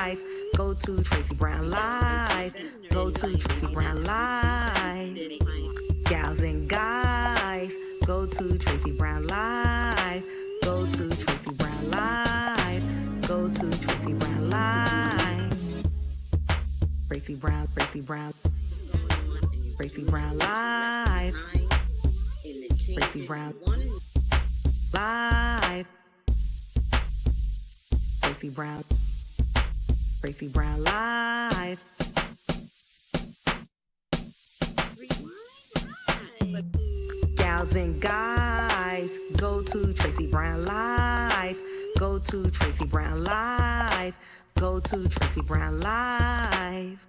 Live. Go to Tracey Brown Live. Go to Tracey Brown Live. Gals and guys, go to Tracey Brown Live. Go to Tracey Brown Live. Go to Tracey Brown Live. Tracey Brown, Tracey Brown. Tracey Brown Live. Tracey Brown Live. Tracey Brown. Tracey Brown Live. Gals and guys, go to Tracey Brown Live. Go to Tracey Brown Live. Go to Tracey Brown Live.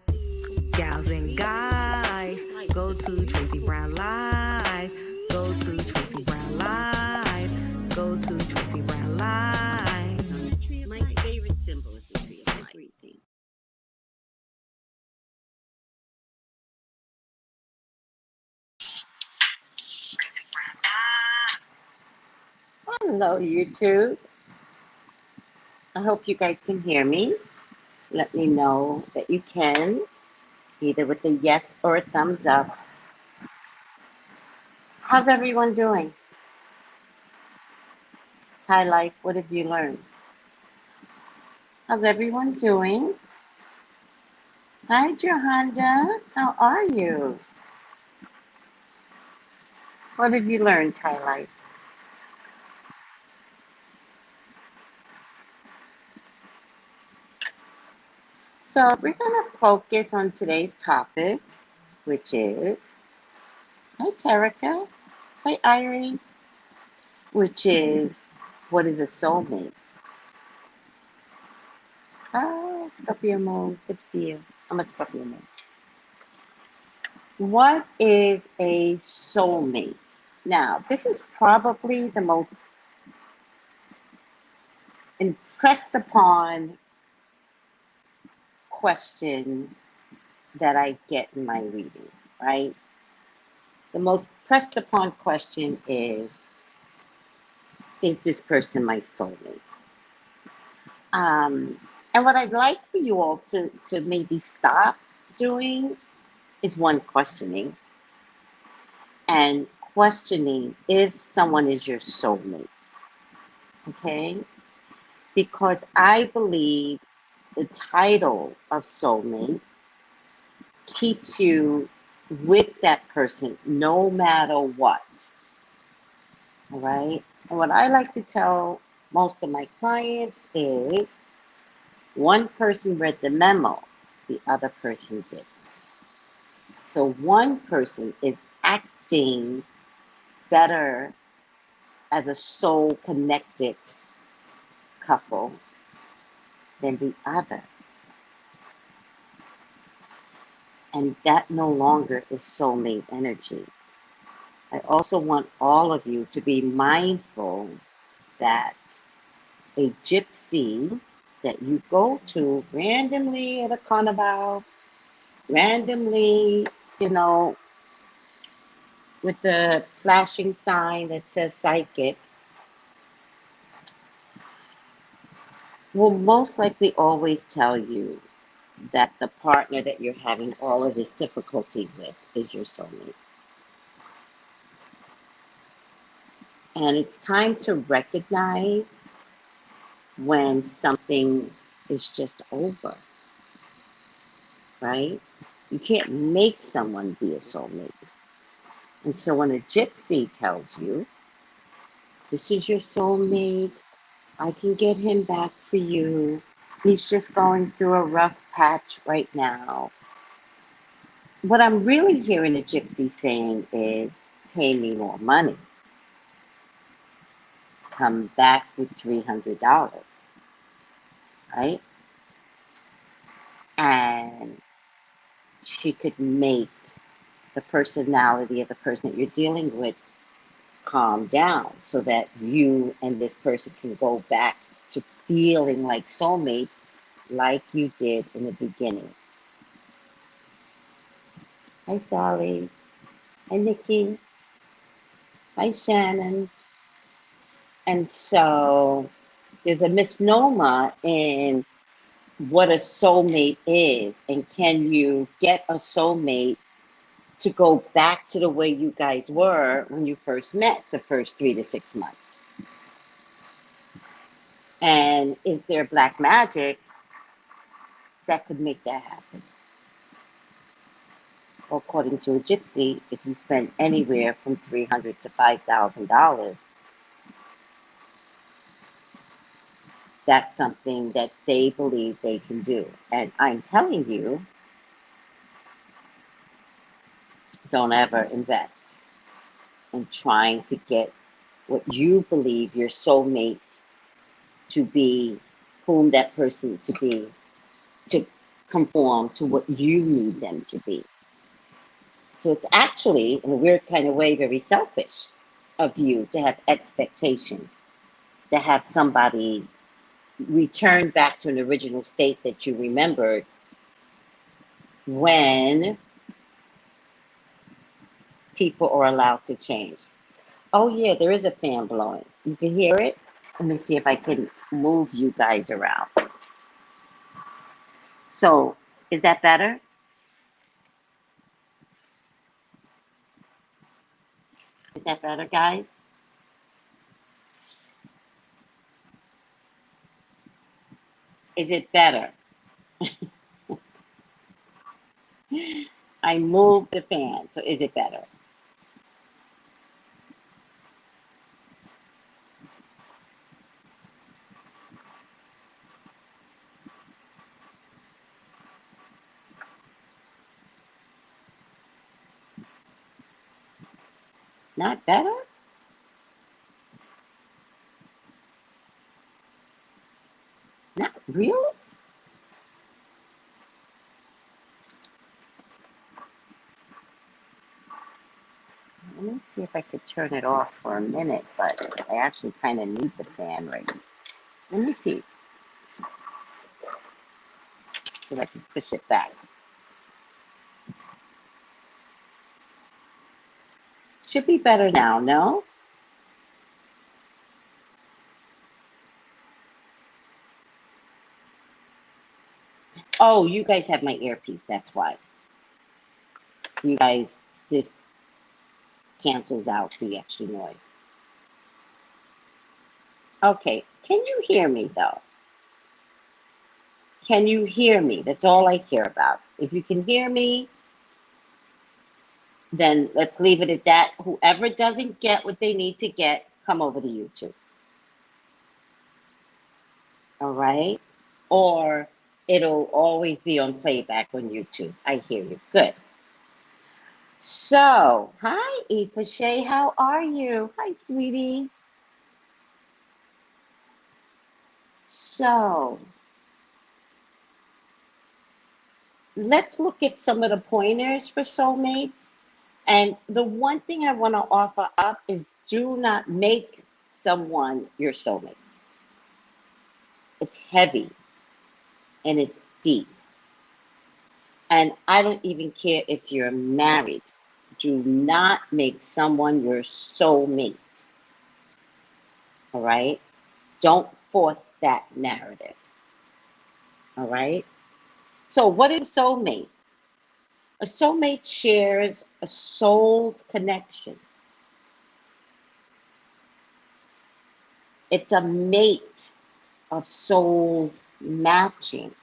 Gals and guys, go to Tracey Brown Live. Go to Tracey Brown Live. Go to Tracey Brown Live. My favorite symbol is the tree of life. Hello, YouTube. I hope you guys can hear me. Let me know that you can, either with a yes or a thumbs up. How's everyone doing? Thai life, what have you learned? How's everyone doing? Hi, Johanna. How are you? What have you learned, Thai life? So we're going to focus on today's topic, which is, hi, Terica. Hi, Irene. Which is, what is a soulmate? Ah, Scorpio moon. Good for you. I'm a Scorpio moon. What is a soulmate? Now, this is probably the most impressed upon question that I get in my readings, right? The most pressed upon question is this person my soulmate? And what I'd like for you all to maybe stop doing is one, questioning, and questioning if someone is your soulmate, okay? Because I believe the title of soulmate keeps you with that person no matter what, all right? And what I like to tell most of my clients is one person read the memo, the other person didn't. So one person is acting better as a soul connected couple than the other. And that no longer is soulmate energy. I also want all of you to be mindful that a gypsy that you go to randomly at a carnival, randomly, you know, with the flashing sign that says psychic, will most likely always tell you that the partner that you're having all of this difficulty with is your soulmate. And it's time to recognize when something is just over, right? You can't make someone be a soulmate. And so when a gypsy tells you, this is your soulmate, I can get him back for you, he's just going through a rough patch right now. What I'm really hearing a gypsy saying is, pay me more money. Come back with $300, right? And she could make the personality of the person that you're dealing with calm down so that you and this person can go back to feeling like soulmates like you did in the beginning. Hi, Sally. Hi, Nikki. Hi, Shannon. And so there's a misnomer in what a soulmate is, and can you get a soulmate to go back to the way you guys were when you first met the first 3 to 6 months? And is there black magic that could make that happen? According to a gypsy, if you spend anywhere from $300 to $5,000, that's something that they believe they can do. And I'm telling you, don't ever invest in trying to get what you believe your soulmate to be, whom that person to be, to conform to what you need them to be. So it's actually, in a weird kind of way, very selfish of you to have expectations, to have somebody return back to an original state that you remembered when people are allowed to change. Oh yeah, there is a fan blowing. You can hear it? Let me see if I can move you guys around. So, is that better? Is that better, guys? Is it better? I moved the fan, so is it better? Not better? Not really? Let me see if I could turn it off for a minute, but I actually kind of need the fan right now. Let me see if I can push it back. Should be better now, no? Oh, you guys have my earpiece, that's why. So you guys, this cancels out the extra noise. Okay, can you hear me though? Can you hear me? That's all I care about. If you can hear me, then let's leave it at that. Whoever doesn't get what they need to get, come over to YouTube. All right? Or it'll always be on playback on YouTube. I hear you. Good. So, hi, Aoife Shay. How are you? Hi, sweetie. So, let's look at some of the pointers for soulmates. And the one thing I want to offer up is do not make someone your soulmate. It's heavy and it's deep. And I don't even care if you're married. Do not make someone your soulmate. All right? Don't force that narrative. All right? So, what is a soulmate? A soulmate shares a soul's connection. It's a mate of souls matching.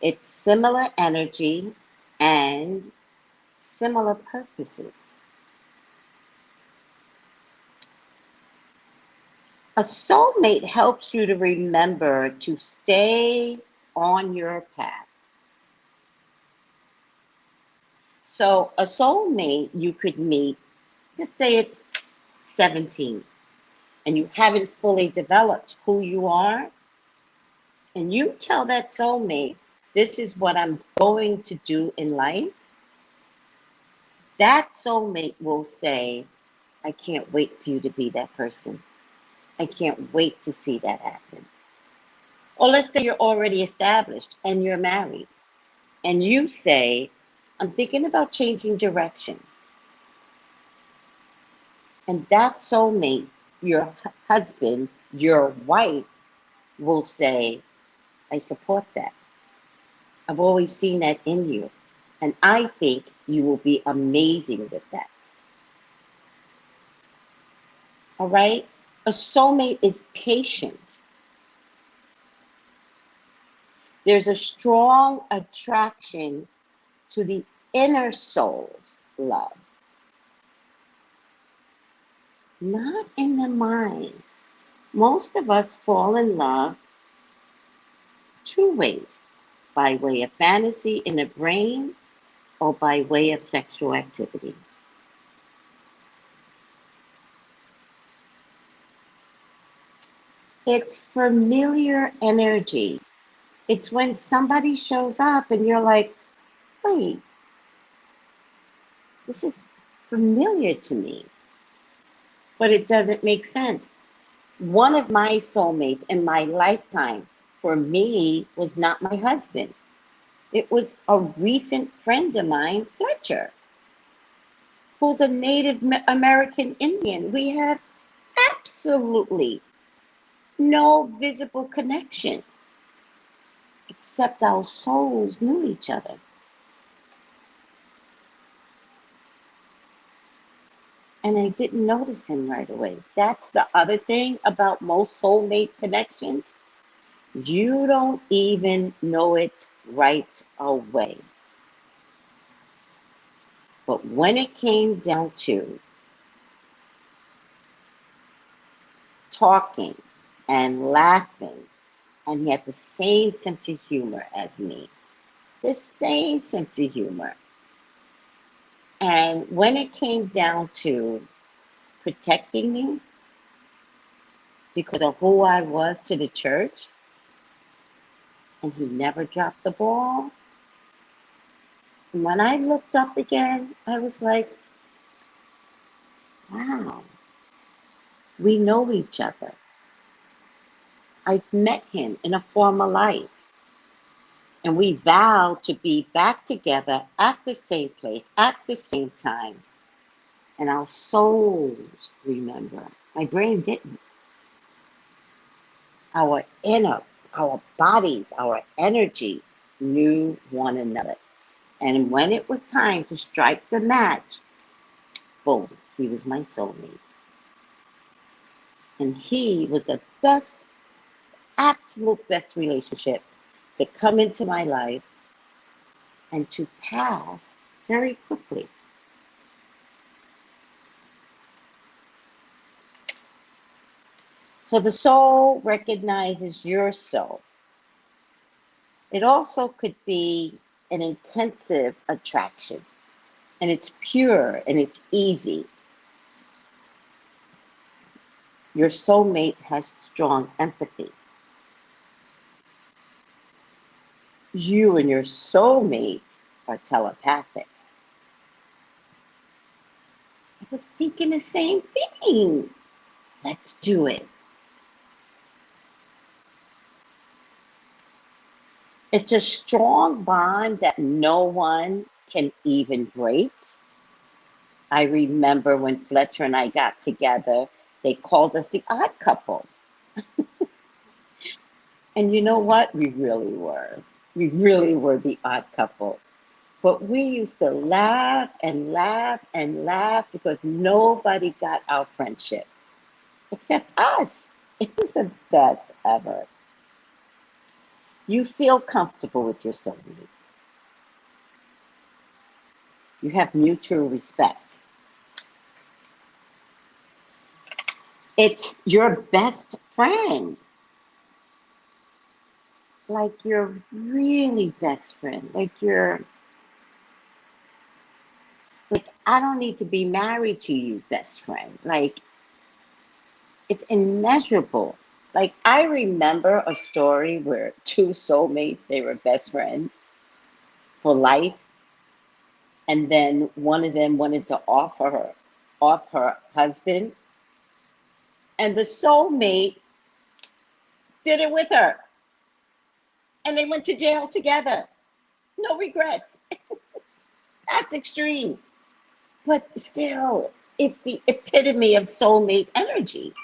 It's similar energy and similar purposes. A soulmate helps you to remember to stay on your path. So a soulmate you could meet, just say at 17, and you haven't fully developed who you are, and you tell that soulmate, this is what I'm going to do in life, that soulmate will say, I can't wait for you to be that person. I can't wait to see that happen. Or let's say you're already established and you're married, and you say, I'm thinking about changing directions. And that soulmate, your husband, your wife, will say, I support that. I've always seen that in you. And I think you will be amazing with that. All right? A soulmate is patient. There's a strong attraction to the inner soul's love, not in the mind. Most of us fall in love two ways, by way of fantasy in the brain or by way of sexual activity. It's familiar energy. It's when somebody shows up and you're like, wait, this is familiar to me, but it doesn't make sense. One of my soulmates in my lifetime, for me, was not my husband. It was a recent friend of mine, Fletcher, who's a Native American Indian. We have absolutely no visible connection, except our souls knew each other. And I didn't notice him right away. That's the other thing about most soulmate connections. You don't even know it right away. But when it came down to talking and laughing, and he had the same sense of humor as me, the same sense of humor. And when it came down to protecting me because of who I was to the church, and he never dropped the ball. And when I looked up again, I was like, wow, we know each other. I've met him in a former life. And we vowed to be back together at the same place, at the same time. And our souls remember. My brain didn't. Our inner, our bodies, our energy knew one another. And when it was time to strike the match, boom, he was my soulmate. And he was the best, absolute best relationship to come into my life and to pass very quickly. So the soul recognizes your soul. It also could be an intensive attraction, and it's pure and it's easy. Your soulmate has strong empathy. You and your soulmate are telepathic. I was thinking the same thing. Let's do it. It's a strong bond that no one can even break. I remember when Fletcher and I got together, they called us the odd couple. And you know what? We really were. We really were the odd couple. But we used to laugh and laugh and laugh because nobody got our friendship except us. It was the best ever. You feel comfortable with your soulmate. You have mutual respect. It's your best friend. Like your really best friend. Like I don't need to be married to you, best friend. Like, it's immeasurable. Like, I remember a story where two soulmates, they were best friends for life. And then one of them wanted to off her husband. And the soulmate did it with her. And they went to jail together. No regrets. That's extreme. But still, it's the epitome of soulmate energy.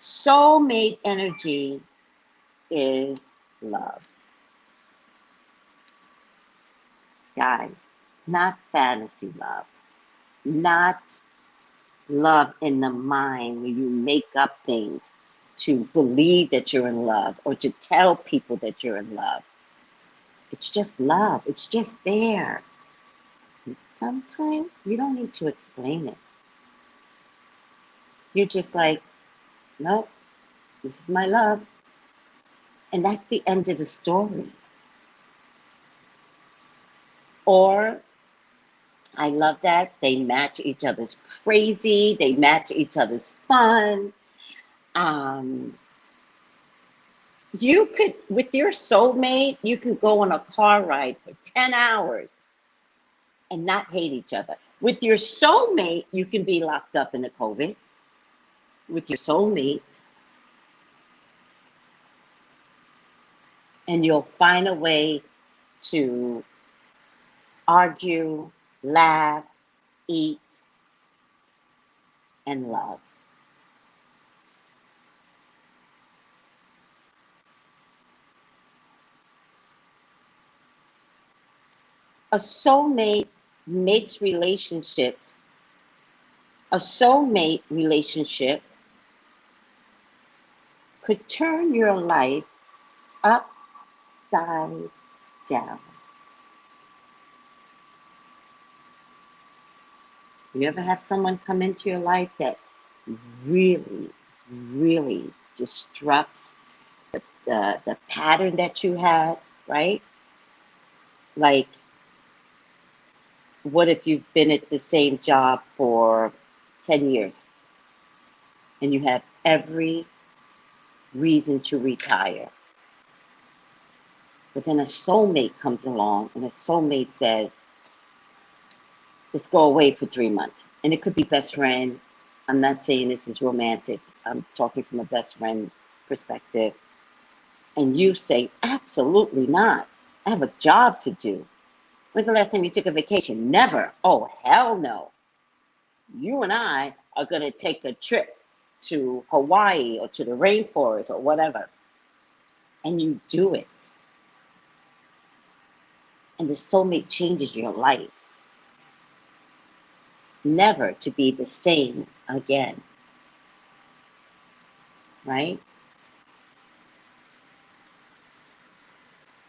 Soulmate energy is love. Guys, not fantasy love, not love in the mind where you make up things to believe that you're in love or to tell people that you're in love. It's just love. It's just there. Sometimes you don't need to explain it. You're just like, nope, this is my love. And that's the end of the story. Or, I love that, they match each other's crazy, they match each other's fun. You could, with your soulmate, you could go on a car ride for 10 hours and not hate each other. With your soulmate, you can be locked up in the COVID. With your soulmate, and you'll find a way to argue, laugh, eat, and love. A soulmate makes relationships, a soulmate relationship could turn your life upside down. You ever have someone come into your life that really, really disrupts the pattern that you had, right? Like, what if you've been at the same job for 10 years and you have every reason to retire? But then a soulmate comes along and a soulmate says, let's go away for 3 months. And it could be best friend. I'm not saying this is romantic. I'm talking from a best friend perspective. And you say, absolutely not. I have a job to do. When's the last time you took a vacation? Never. Oh, hell no. You and I are going to take a trip to Hawaii or to the rainforest or whatever. And you do it. And the soulmate changes your life. Never to be the same again. Right?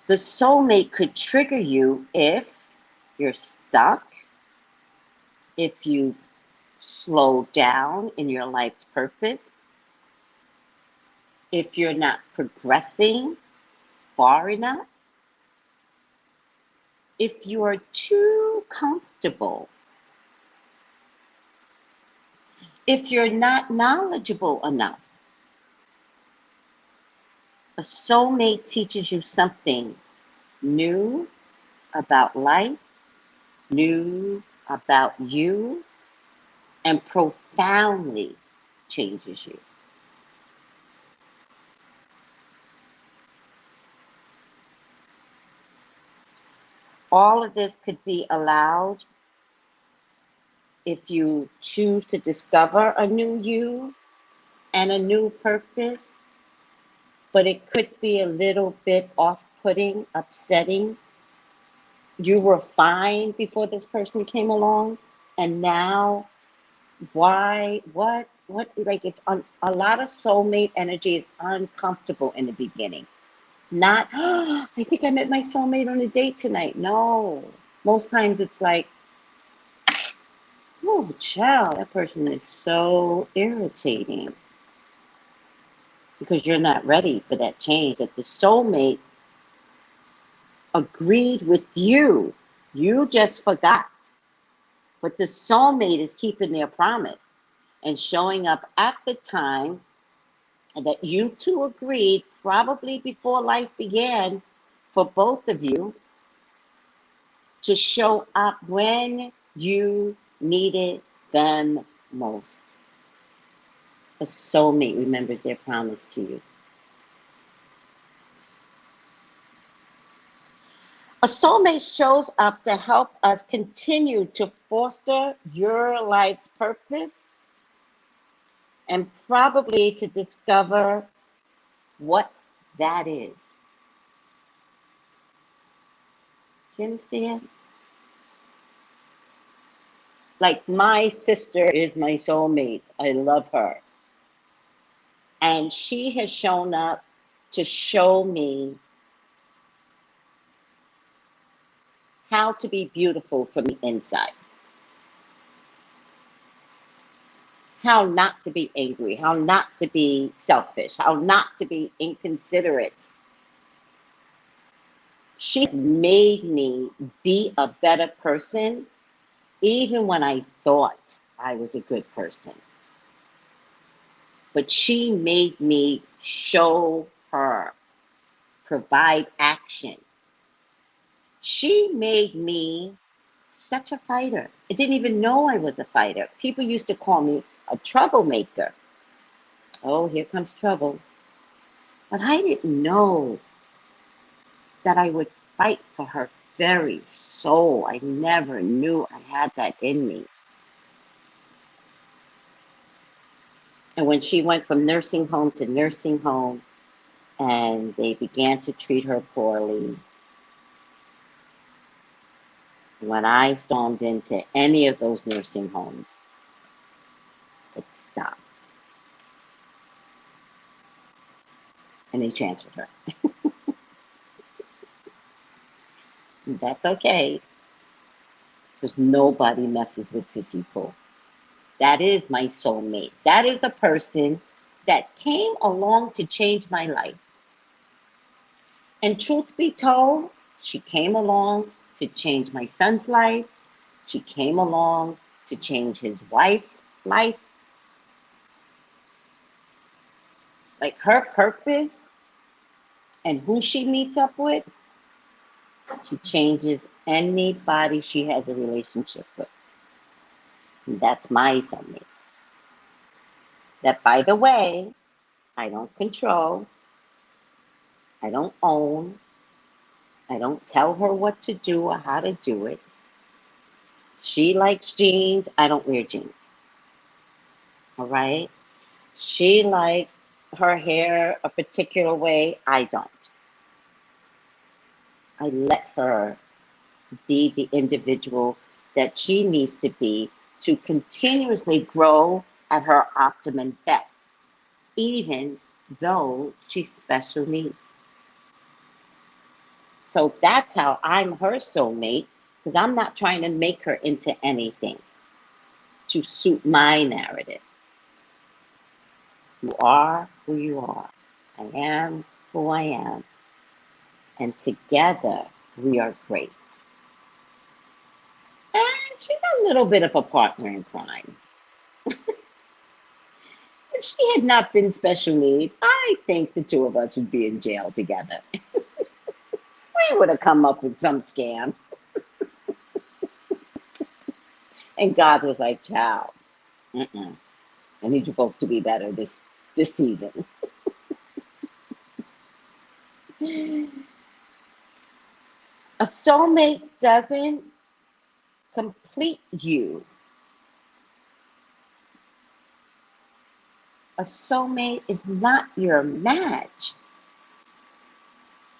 The soulmate could trigger you if you're stuck, if you've slowed down in your life's purpose, if you're not progressing far enough, if you are too comfortable, if you're not knowledgeable enough. A soulmate teaches you something new about life, new about you, and profoundly changes you. All of this could be allowed if you choose to discover a new you and a new purpose, but it could be a little bit off-putting, upsetting. You were fine before this person came along, and now, why, what, like it's a lot of soulmate energy is uncomfortable in the beginning. Not, oh, I think I met my soulmate on a date tonight. No, most times it's like, oh, child, that person is so irritating. Because you're not ready for that change. That the soulmate agreed with you. You just forgot. But the soulmate is keeping their promise and showing up at the time that you two agreed, probably before life began, for both of you, to show up when you needed them most. A soulmate remembers their promise to you. A soulmate shows up to help us continue to foster your life's purpose and probably to discover what that is. Do you understand? Like, my sister is my soulmate. I love her. And she has shown up to show me how to be beautiful from the inside. How not to be angry, how not to be selfish, how not to be inconsiderate. She's made me be a better person, even when I thought I was a good person. But she made me show her, provide action. She made me such a fighter. I didn't even know I was a fighter. People used to call me a troublemaker. Oh, here comes trouble. But I didn't know that I would fight for her very soul. I never knew I had that in me. And when she went from nursing home to nursing home, and they began to treat her poorly, when I stormed into any of those nursing homes, it stopped. And they transferred her. That's okay, because nobody messes with Sissy Pooh. That is my soulmate. That is the person that came along to change my life. And truth be told, she came along to change my son's life. She came along to change his wife's life. Like, her purpose and who she meets up with, she changes anybody she has a relationship with. And that's my soulmate. That, by the way, I don't control, I don't own, I don't tell her what to do or how to do it. She likes jeans, I don't wear jeans. All right? She likes her hair a particular way, I don't. I let her be the individual that she needs to be to continuously grow at her optimum best, even though she's special needs. So that's how I'm her soulmate, because I'm not trying to make her into anything to suit my narrative. You are who you are. I am who I am. And together we are great. And she's a little bit of a partner in crime. If she had not been special needs, I think the two of us would be in jail together. We would have come up with some scam. And God was like, child, I need you both to be better this season. A soulmate doesn't complete you. A soulmate is not your match.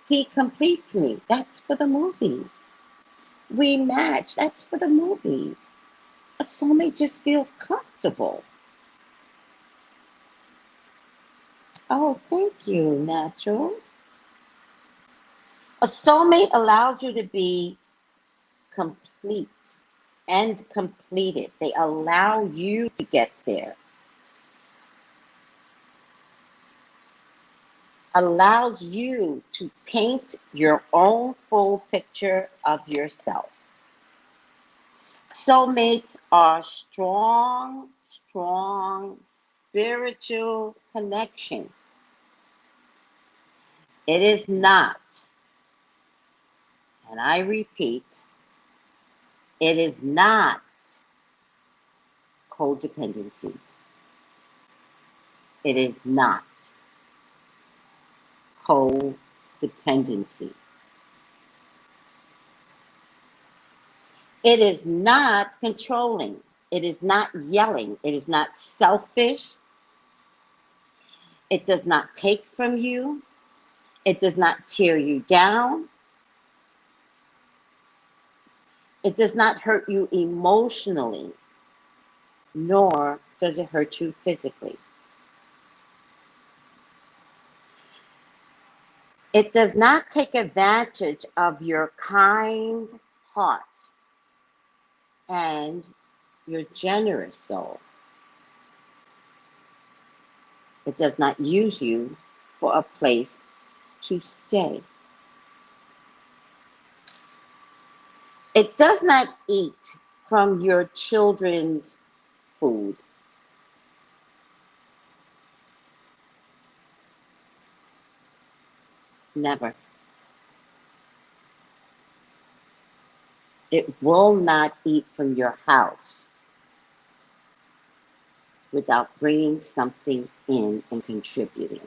He completes me. That's for the movies. We match. That's for the movies. A soulmate just feels comfortable. Oh, thank you, Natural. A soulmate allows you to be complete and completed. They allow you to get there. Allows you to paint your own full picture of yourself. Soulmates are strong spiritual connections. It is not, and I repeat, it is not codependency. It is not codependency. It is not controlling. It is not yelling. It is not selfish. It does not take from you. It does not tear you down. It does not hurt you emotionally, nor does it hurt you physically. It does not take advantage of your kind heart and your generous soul. It does not use you for a place to stay. It does not eat from your children's food. Never. It will not eat from your house without bringing something in and contributing.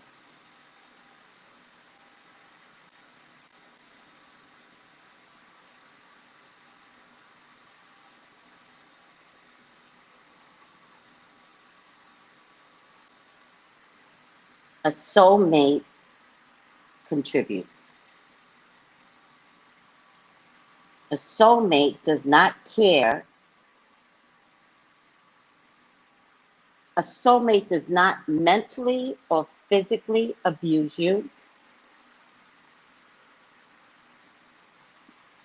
A soulmate contributes. A soulmate does not care. A soulmate does not mentally or physically abuse you.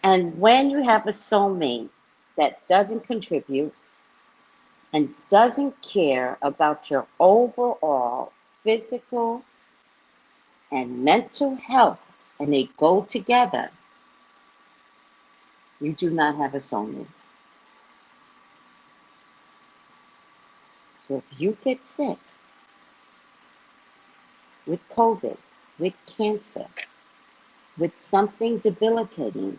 And when you have a soulmate that doesn't contribute and doesn't care about your overall physical and mental health, and they go together, you do not have a soulmate. So if you get sick with COVID, with cancer, with something debilitating,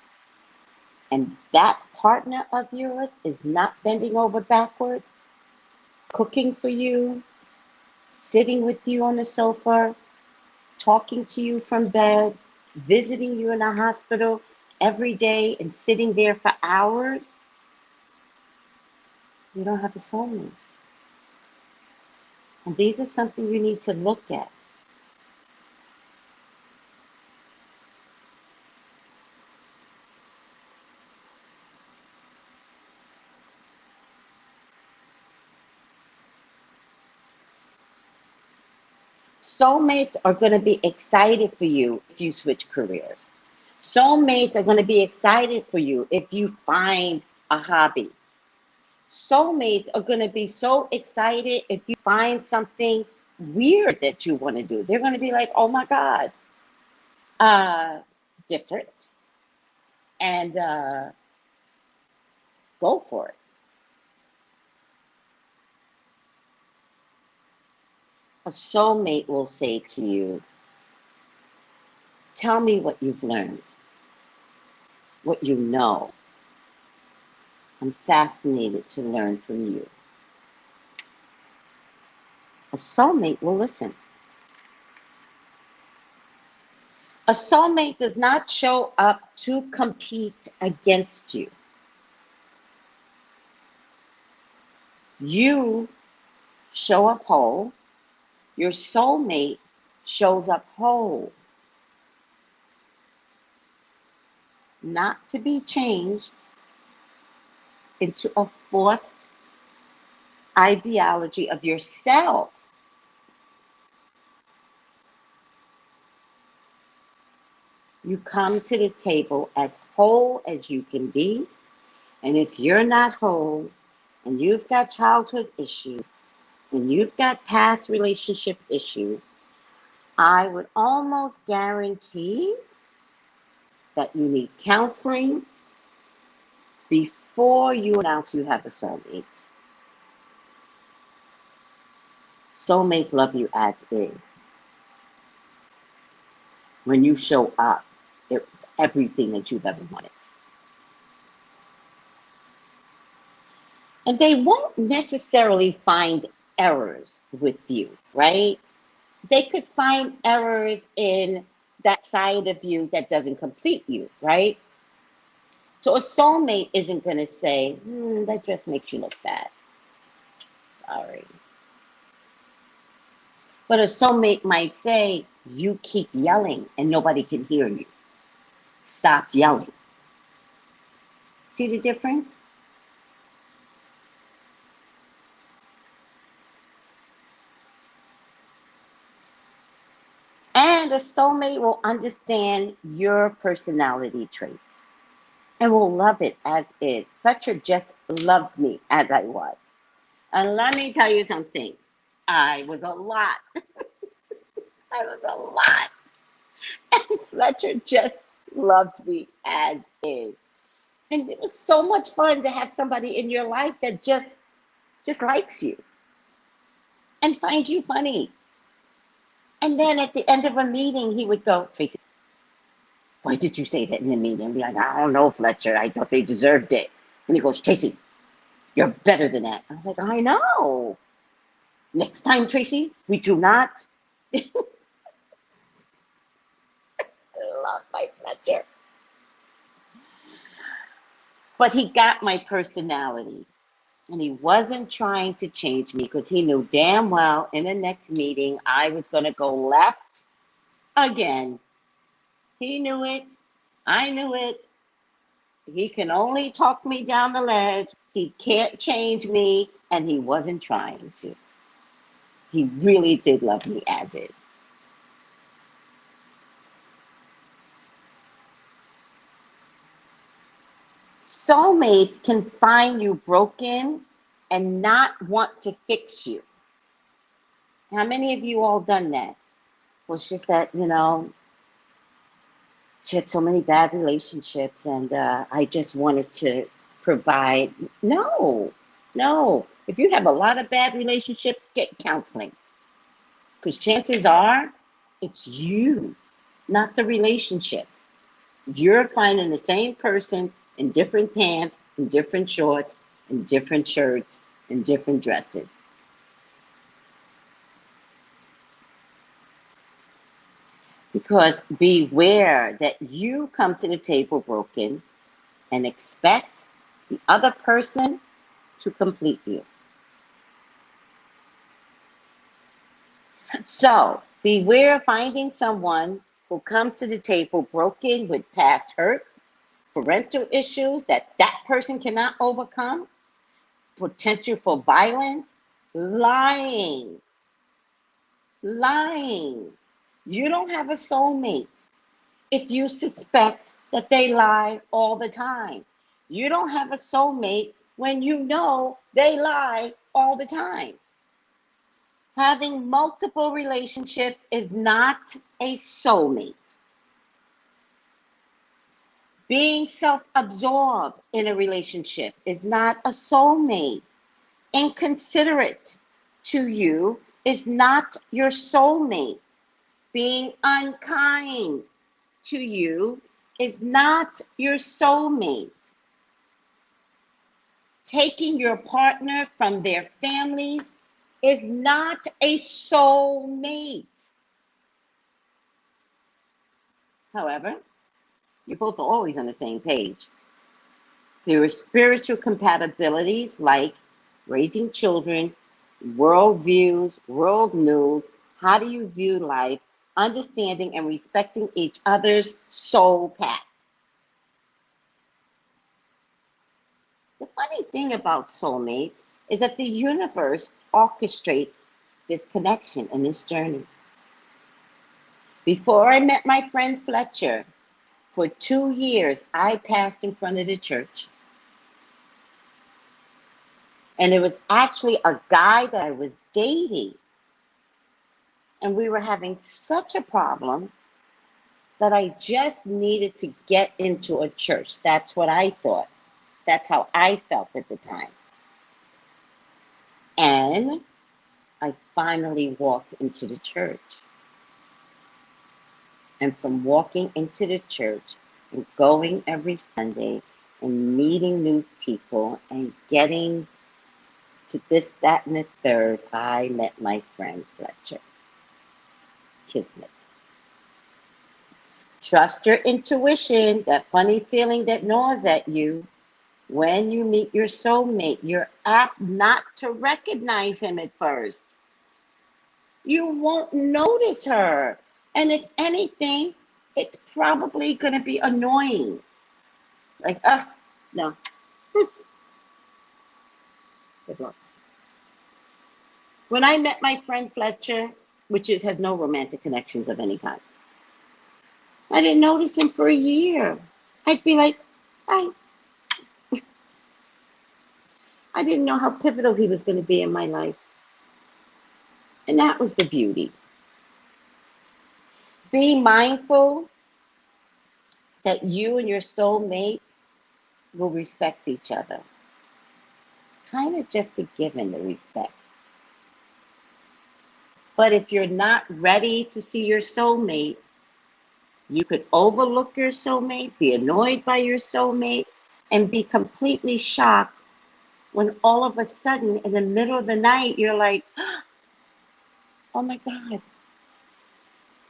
and that partner of yours is not bending over backwards, cooking for you, sitting with you on the sofa, talking to you from bed, visiting you in a hospital every day and sitting there for hours, you don't have a soulmate. And these are something you need to look at. Soulmates are going to be excited for you if you switch careers. Soulmates are going to be excited for you if you find a hobby. Soulmates are going to be so excited if you find something weird that you want to do. They're going to be like, oh my God, different. And go for it. A soulmate will say to you, tell me what you've learned, what you know. I'm fascinated to learn from you. A soulmate will listen. A soulmate does not show up to compete against you. You show up whole. Your soulmate shows up whole. Not to be changed into a forced ideology of yourself. You come to the table as whole as you can be. And if you're not whole, and you've got childhood issues, and you've got past relationship issues, I would almost guarantee that you need counseling before you announce you have a soulmate. Soulmates love you as is. When you show up, it's everything that you've ever wanted. And they won't necessarily find errors with you, right? They could find errors in that side of you that doesn't complete you, right? So a soulmate isn't going to say, that dress makes you look fat. Sorry. But a soulmate might say, you keep yelling and nobody can hear you. Stop yelling. See the difference? And a soulmate will understand your personality traits and will love it as is. Fletcher just loved me as I was. And let me tell you something. I was a lot. I was a lot. And Fletcher just loved me as is. And it was so much fun to have somebody in your life that just likes you and finds you funny. And then at the end of a meeting, he would go, Tracey, why did you say that in the meeting? And be like, I don't know, Fletcher. I thought they deserved it. And he goes, Tracey, you're better than that. I was like, I know. Next time, Tracey, we do not. I love my Fletcher. But he got my personality. And he wasn't trying to change me because he knew damn well in the next meeting I was going to go left again. He knew it. I knew it. He can only talk me down the ledge. He can't change me. And he wasn't trying to. He really did love me as is. Soulmates can find you broken and not want to fix you. How many of you all done that? Well, it's just that, she had so many bad relationships and I just wanted to provide. No. If you have a lot of bad relationships, get counseling. Because chances are it's you, not the relationships. You're finding the same person in different pants, in different shorts, in different shirts, in different dresses. Because beware that you come to the table broken and expect the other person to complete you. So beware finding someone who comes to the table broken with past hurts, parental issues that person cannot overcome, potential for violence, lying. You don't have a soulmate if you suspect that they lie all the time. You don't have a soulmate when you know they lie all the time. Having multiple relationships is not a soulmate. Being self-absorbed in a relationship is not a soulmate. Inconsiderate to you is not your soulmate. Being unkind to you is not your soulmate. Taking your partner from their families is not a soulmate. However, you're both always on the same page. There are spiritual compatibilities like raising children, worldviews, world news, how do you view life, understanding and respecting each other's soul path. The funny thing about soulmates is that the universe orchestrates this connection and this journey. Before I met my friend Fletcher, for 2 years, I passed in front of the church. And it was actually a guy that I was dating. And we were having such a problem that I just needed to get into a church. That's what I thought. That's how I felt at the time. And I finally walked into the church. And from walking into the church and going every Sunday and meeting new people and getting to this, that, and the third, I met my friend Fletcher. Kismet. Trust your intuition, that funny feeling that gnaws at you. When you meet your soulmate, you're apt not to recognize him at first. You won't notice her. And if anything, it's probably going to be annoying. Like, no. Good luck. When I met my friend Fletcher, which has no romantic connections of any kind, I didn't notice him for a year. I'd be like, I didn't know how pivotal he was going to be in my life. And that was the beauty. Be mindful that you and your soulmate will respect each other. It's kind of just a given, the respect. But if you're not ready to see your soulmate, you could overlook your soulmate, be annoyed by your soulmate, and be completely shocked when all of a sudden, in the middle of the night, you're like, oh my God,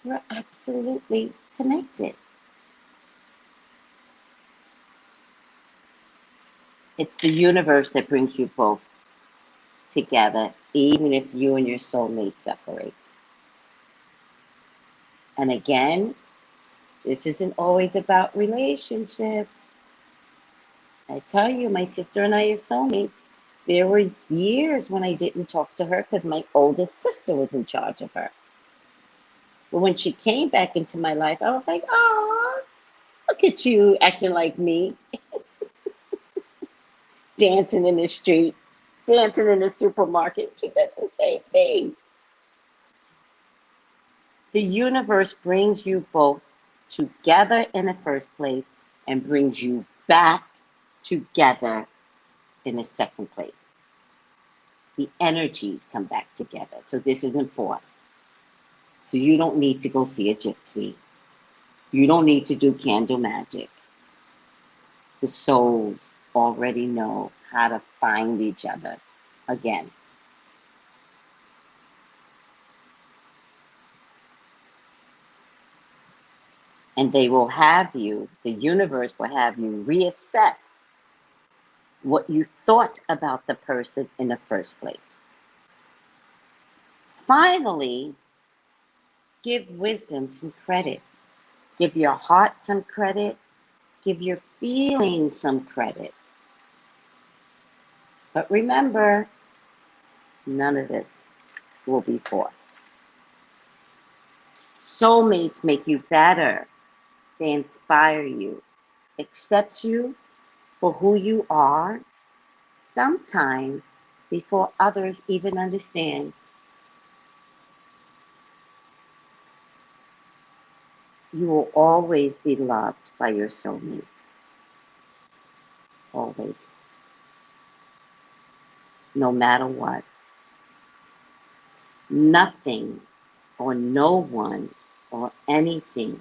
we're absolutely connected. It's the universe that brings you both together, even if you and your soulmate separate. And again, this isn't always about relationships. I tell you, my sister and I are soulmates. There were years when I didn't talk to her because my oldest sister was in charge of her. But when she came back into my life, I was like, oh, look at you acting like me. Dancing in the street, dancing in the supermarket. She does the same thing. The universe brings you both together in the first place and brings you back together in the second place. The energies come back together. So this isn't forced. So you don't need to go see a gypsy. You don't need to do candle magic. The souls already know how to find each other again. And they will have you, the universe will have you reassess what you thought about the person in the first place. Finally, give wisdom some credit. Give your heart some credit. Give your feelings some credit. But remember, none of this will be forced. Soulmates make you better. They inspire you, accept you for who you are, sometimes before others even understand. You will always be loved by your soulmate. Always. No matter what. Nothing or no one or anything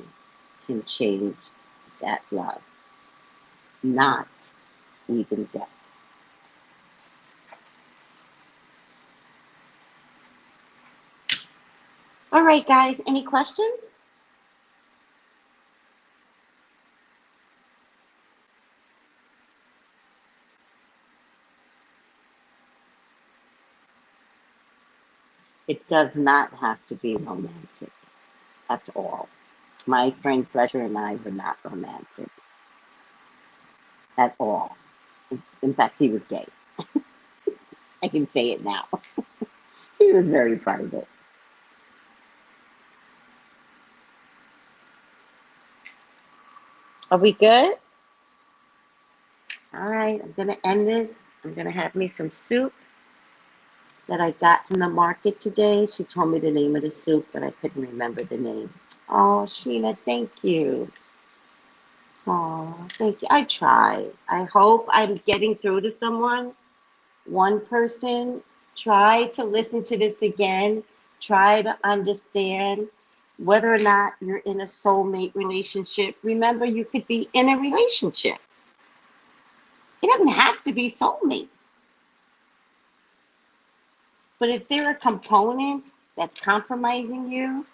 can change that love. Not even death. All right, guys, any questions? It does not have to be romantic at all. My friend Fletcher and I were not romantic at all. In fact, he was gay. I can say it now. He was very private. Are we good? All right, I'm going to end this. I'm going to have me some soup that I got from the market today. She told me the name of the soup, but I couldn't remember the name. Oh, Sheena, thank you. Oh, thank you. I try. I hope I'm getting through to someone. One person, try to listen to this again. Try to understand whether or not you're in a soulmate relationship. Remember, you could be in a relationship. It doesn't have to be soulmates. But if there are components that's compromising you,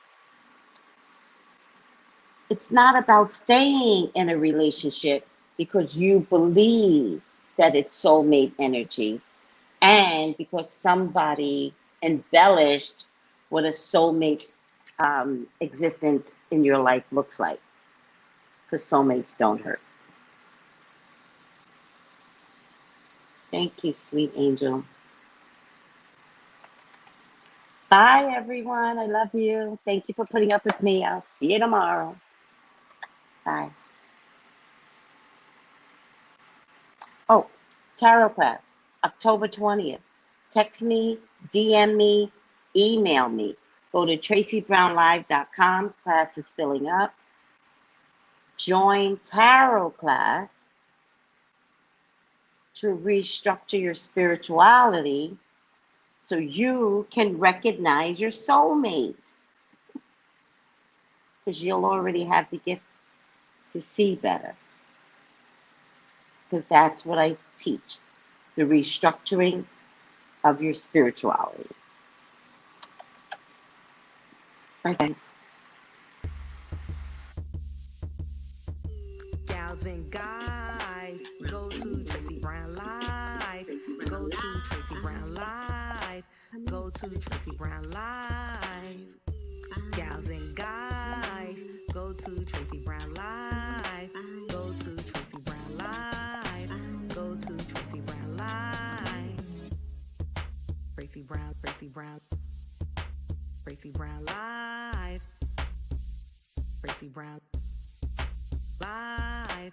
it's not about staying in a relationship because you believe that it's soulmate energy and because somebody embellished what a soulmate existence in your life looks like, because soulmates don't hurt. Thank you, sweet angel. Bye, everyone. I love you. Thank you for putting up with me. I'll see you tomorrow. Bye. Oh, tarot class, October 20th. Text me, DM me, email me. Go to TraceyBrownlive.com. Class is filling up. Join tarot class to restructure your spirituality so you can recognize your soulmates. Because you'll already have the gift to see better. Because that's what I teach, the restructuring of your spirituality. Bye, guys. Gals and guys, go to Tracey Brown Live. Go to Tracey Brown Live. Go to Tracey Brown Live. Gals and guys, go to Tracey Brown Live. Go to Tracey Brown Live. Go to Tracey Brown Live. Tracey Brown, Tracey Brown. Tracey Brown Live. Tracey Brown Live.